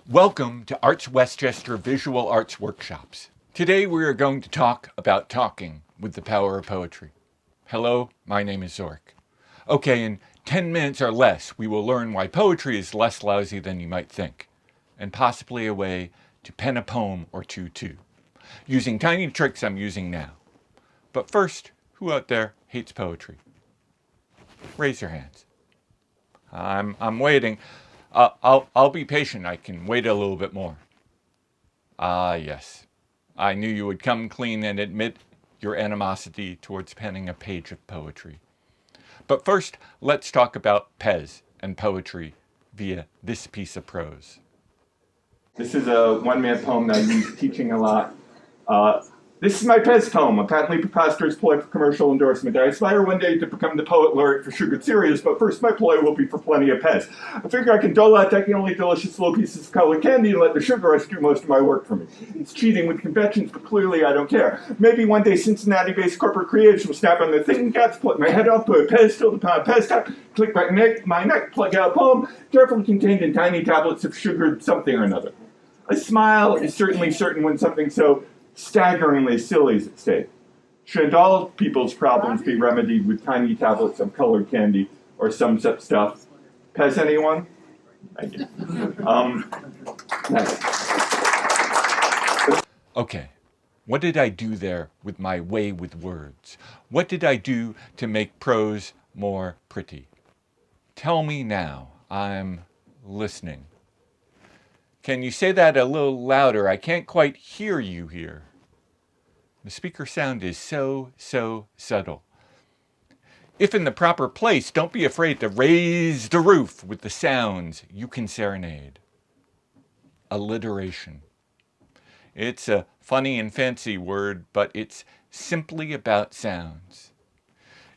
Welcome to ArtsWestchester Visual Arts Workshops. Today we are going to talk about talking with the power of poetry. Hello, my name is Zork. Okay, in 10 minutes or less, we will learn why poetry is less lousy than you might think, and possibly a way to pen a poem or two too, using tiny tricks I'm using now. But first, who out there hates poetry? Raise your hands. I'm waiting. I'll be patient. I can wait a little bit more. Ah, yes. I knew you would come clean and admit your animosity towards penning a page of poetry. But first, let's talk about Pez and poetry via this piece of prose. This is a one-man poem that I use teaching a lot. This is my Pez poem, a patently preposterous ploy for commercial endorsement. I aspire one day to become the poet laureate for sugared cereals, but first my ploy will be for plenty of Pez. I figure I can dole out technically delicious little pieces of colored candy and let the sugar rush do most of my work for me. It's cheating with conventions, but clearly I don't care. Maybe one day Cincinnati-based corporate creatives will snap on their thinking caps, put my head up, put a Pez filled upon a Pez top, click my neck, plug out a poem, carefully contained in tiny tablets of sugared something or another. A smile is certainly certain when something so staggeringly silly is at stake. Shouldn't all people's problems be remedied with tiny tablets of colored candy or some such stuff? Pez anyone? Thank you. Next. Okay, what did I do there with my way with words? What did I do to make prose more pretty? Tell me now. I'm listening. Can you say that a little louder? I can't quite hear you here. The speaker sound is so subtle. If in the proper place, don't be afraid to raise the roof with the sounds you can serenade. Alliteration. It's a funny and fancy word, but it's simply about sounds.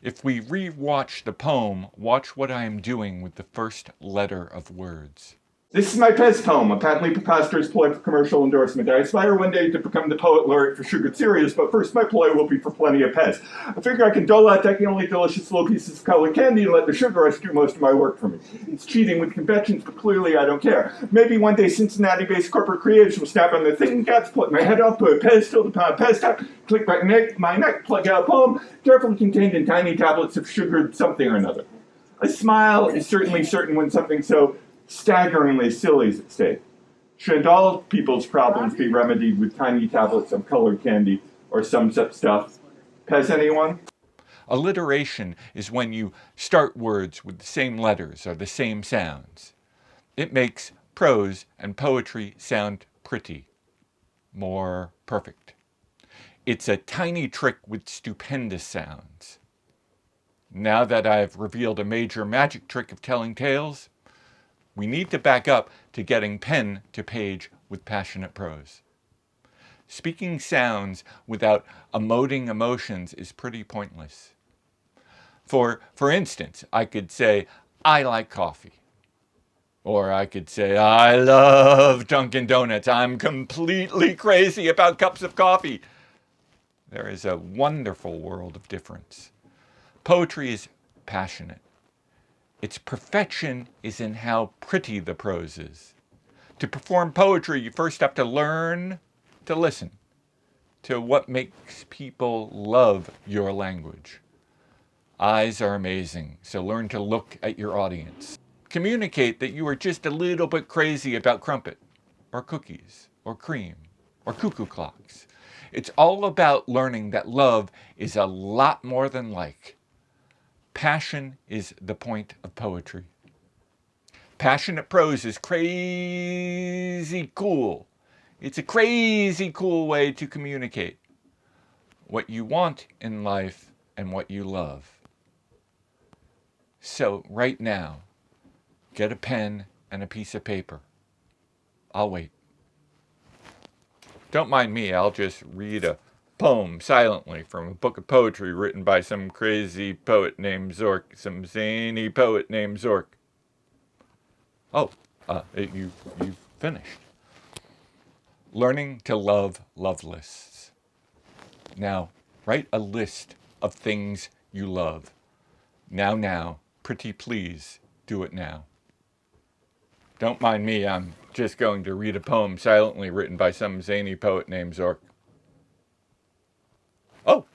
If we re-watch the poem, watch what I am doing with the first letter of words. This is my Pez poem, a patently preposterous ploy for commercial endorsement. I aspire one day to become the poet laureate for sugared cereals, but first my ploy will be for plenty of Pez. I figure I can dole out technically delicious little pieces of colored candy and let the sugar rush do most of my work for me. It's cheating with conventions, but clearly I don't care. Maybe one day Cincinnati-based corporate creatives will snap on their thinking caps, put my head up, put a Pez filled upon a Pez top, click my neck, plug out a poem, carefully contained in tiny tablets of sugared something or another. A smile is certainly certain when something so staggeringly silly is at stake. Shouldn't all people's problems be remedied with tiny tablets of colored candy or some such stuff? Pez anyone? Alliteration is when you start words with the same letters or the same sounds. It makes prose and poetry sound pretty, more perfect. It's a tiny trick with stupendous sounds. Now that I've revealed a major magic trick of telling tales, we need to back up to getting pen to page with passionate prose. Speaking sounds without emoting emotions is pretty pointless. For instance, I could say, I like coffee. Or I could say, I love Dunkin' Donuts. I'm completely crazy about cups of coffee. There is a wonderful world of difference. Poetry is passionate. Its perfection is in how pretty the prose is. To perform poetry, you first have to learn to listen to what makes people love your language. Eyes are amazing, so learn to look at your audience. Communicate that you are just a little bit crazy about crumpet, or cookies, or cream, or cuckoo clocks. It's all about learning that love is a lot more than like. Passion is the point of poetry. Passionate prose is crazy cool. It's a crazy cool way to communicate what you want in life and what you love. So right now, get a pen and a piece of paper. I'll wait. Don't mind me, I'll just read a poem silently from a book of poetry written by some crazy poet named Zork, some zany poet named Zork. Oh, you've finished. Learning to love love lists. Now, write a list of things you love. Now, pretty please, do it now. Don't mind me, I'm just going to read a poem silently written by some zany poet named Zork. Oh,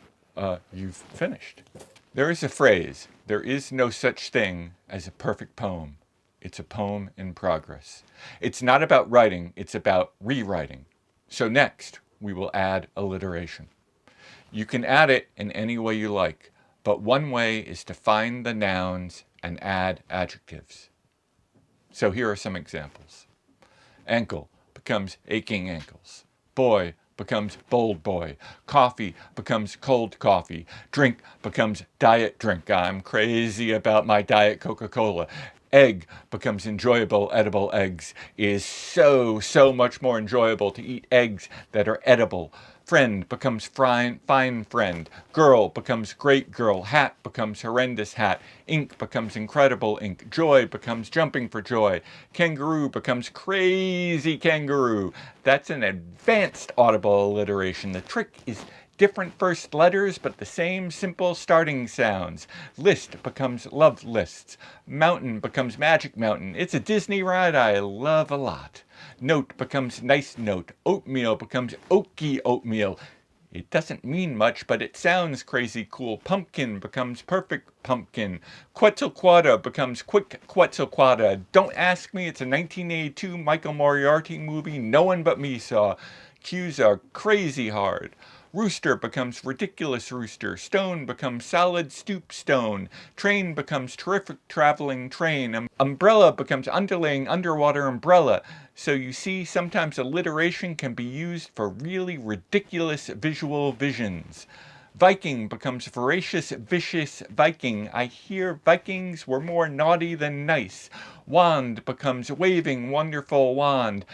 you've finished. There is a phrase, there is no such thing as a perfect poem. It's a poem in progress. It's not about writing, it's about rewriting. So next, we will add alliteration. You can add it in any way you like, but one way is to find the nouns and add adjectives. So here are some examples. Ankle becomes aching ankles. Boy becomes bold boy. Coffee becomes cold coffee. Drink becomes diet drink. I'm crazy about my diet Coca-Cola. Egg becomes enjoyable edible eggs. It is so much more enjoyable to eat eggs that are edible. Friend becomes fine friend. Girl becomes great girl. Hat becomes horrendous hat. Ink becomes incredible ink. Joy becomes jumping for joy. Kangaroo becomes crazy kangaroo. That's an advanced audible alliteration. The trick is different first letters, but the same simple starting sounds. List becomes love lists. Mountain becomes magic mountain. It's a Disney ride I love a lot. Note becomes nice note. Oatmeal becomes oaky oatmeal. It doesn't mean much, but it sounds crazy cool. Pumpkin becomes perfect pumpkin. Quetzalcoatl becomes quick Quetzalcoatl. Don't ask me, it's a 1982 Michael Moriarty movie no one but me saw. Cues are crazy hard. Rooster becomes ridiculous rooster. Stone becomes solid stoop stone. Train becomes terrific traveling train. Umbrella becomes underlaying underwater umbrella. So you see, sometimes alliteration can be used for really ridiculous visual visions. Viking becomes voracious, vicious Viking. I hear Vikings were more naughty than nice. Wand becomes waving, wonderful wand.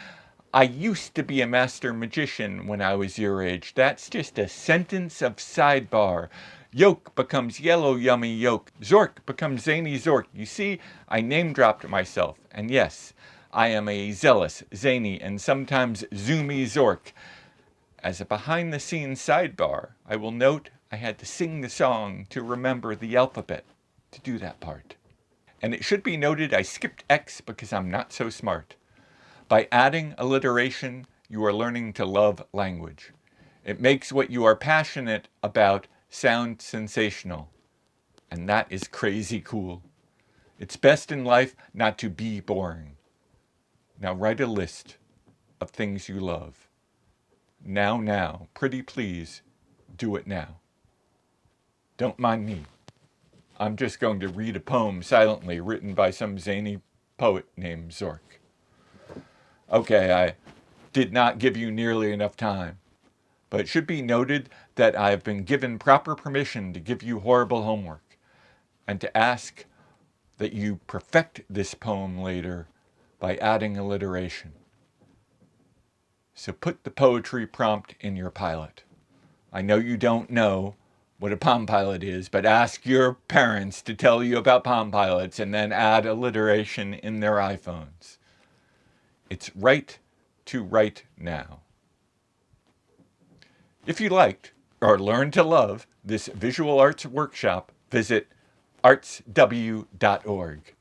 I used to be a master magician when I was your age. That's just a sentence of sidebar. Yolk becomes yellow yummy yolk. Zork becomes zany Zork. You see, I name dropped myself. And yes, I am a zealous, zany, and sometimes zoomy Zork. As a behind-the-scenes sidebar, I will note I had to sing the song to remember the alphabet to do that part. And it should be noted I skipped X because I'm not so smart. By adding alliteration, you are learning to love language. It makes what you are passionate about sound sensational. And that is crazy cool. It's best in life not to be boring. Now write a list of things you love. Now, pretty please, do it now. Don't mind me. I'm just going to read a poem silently written by some zany poet named Zork. Okay, I did not give you nearly enough time, but it should be noted that I have been given proper permission to give you horrible homework and to ask that you perfect this poem later by adding alliteration. So put the poetry prompt in your pilot. I know you don't know what a Palm Pilot is, but ask your parents to tell you about Palm Pilots and then add alliteration in their iPhones. It's right to write now. If you liked or learned to love this visual arts workshop, visit artsw.org.